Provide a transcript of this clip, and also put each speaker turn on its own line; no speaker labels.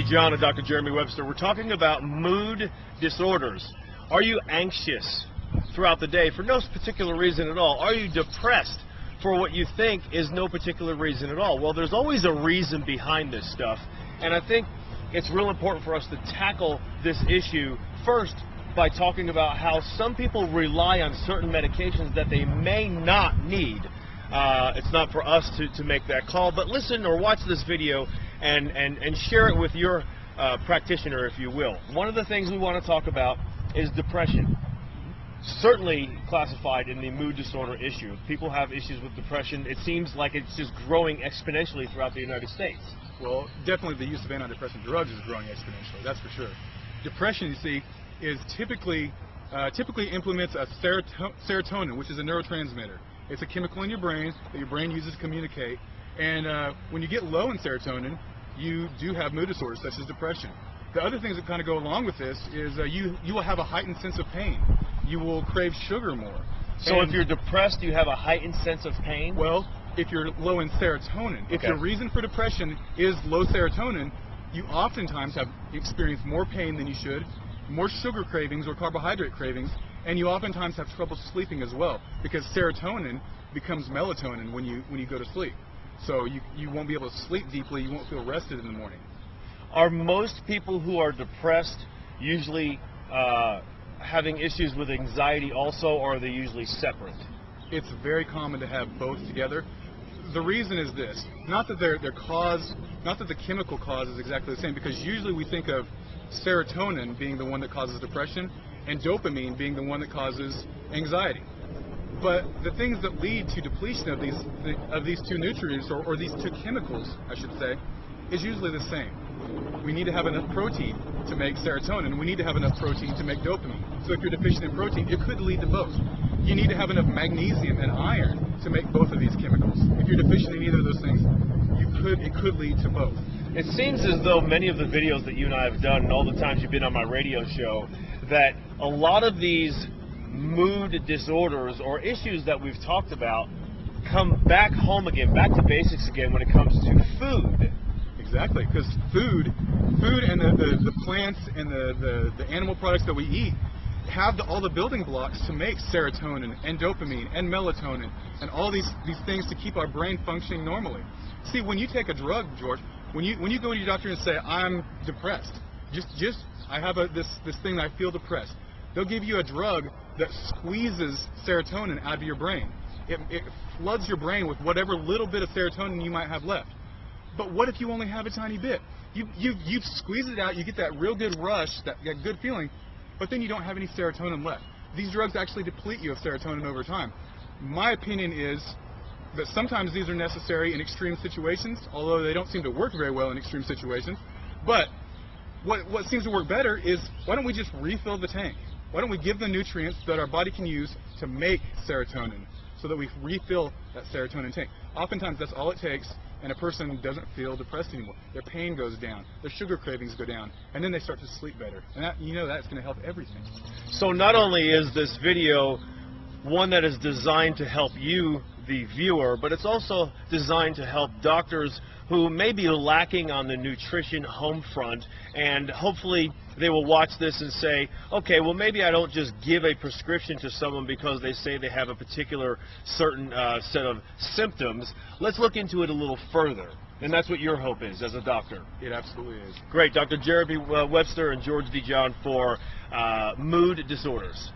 DeJohn and Dr. Jeremy Webster. We're talking about mood disorders. Are you anxious throughout the day for no particular reason at all? Are you depressed for what you think is no particular reason at all? Well, there's always a reason behind this stuff, and I think it's real important for us to tackle this issue first by talking about how some people rely on certain medications that they may not need. It's not for us to make that call, but listen or watch this video and share it with your practitioner, if you will. One of the things we want to talk about is depression. Certainly classified in the mood disorder issue. People have issues with depression. It seems like it's just growing exponentially throughout the United States.
Well, definitely the use of antidepressant drugs is growing exponentially, that's for sure. Depression, you see, is typically implements a serotonin, which is a neurotransmitter. It's a chemical in your brain that your brain uses to communicate, and when you get low in serotonin, you do have mood disorders such as depression. The other things that kind of go along with this is you will have a heightened sense of pain. You will crave sugar more.
So if you're depressed, you have a heightened sense of pain?
Well, if you're low in serotonin, if the reason for depression is low serotonin, you oftentimes have experienced more pain than you should, more sugar cravings or carbohydrate cravings, and you oftentimes have trouble sleeping as well, because serotonin becomes melatonin when you go to sleep. So you won't be able to sleep deeply, you won't feel rested in the morning.
Are most people who are depressed usually having issues with anxiety also, or are they usually separate?
It's very common to have both together. The reason is this: not that not that the chemical cause is exactly the same, because usually we think of serotonin being the one that causes depression and dopamine being the one that causes anxiety. But the things that lead to depletion of these two nutrients, or these two chemicals, I should say, is usually the same. We need to have enough protein to make serotonin. We need to have enough protein to make dopamine. So if you're deficient in protein, it could lead to both. You need to have enough magnesium and iron to make both of these chemicals. If you're deficient in either of those things, it could lead to both.
It seems as though many of the videos that you and I have done, and all the times you've been on my radio show, that a lot of these mood disorders or issues that we've talked about come back home again, back to basics again when it comes to food.
Exactly, because food and the plants and the animal products that we eat have all the building blocks to make serotonin and dopamine and melatonin and all these things to keep our brain functioning normally. See, when you take a drug, George, when you go to your doctor and say, I'm depressed, I have this thing that I feel depressed, they'll give you a drug that squeezes serotonin out of your brain. It floods your brain with whatever little bit of serotonin you might have left. But what if you only have a tiny bit? You squeeze it out, you get that real good rush, that good feeling, but then you don't have any serotonin left. These drugs actually deplete you of serotonin over time. My opinion is that sometimes these are necessary in extreme situations, although they don't seem to work very well in extreme situations. But what seems to work better is, why don't we just refill the tank? Why don't we give the nutrients that our body can use to make serotonin, so that we refill that serotonin tank? Oftentimes that's all it takes, and a person doesn't feel depressed anymore. Their pain goes down, their sugar cravings go down, and then they start to sleep better. And that's going to help everything.
So not only is this video one that is designed to help you, the viewer, but it's also designed to help doctors who may be lacking on the nutrition home front, and hopefully they will watch this and say, okay, well, maybe I don't just give a prescription to someone because they say they have a particular certain set of symptoms. Let's look into it a little further. And that's what your hope is as a doctor.
It absolutely is.
Great. Dr. Jeremy Webster and George DeJohn for mood disorders.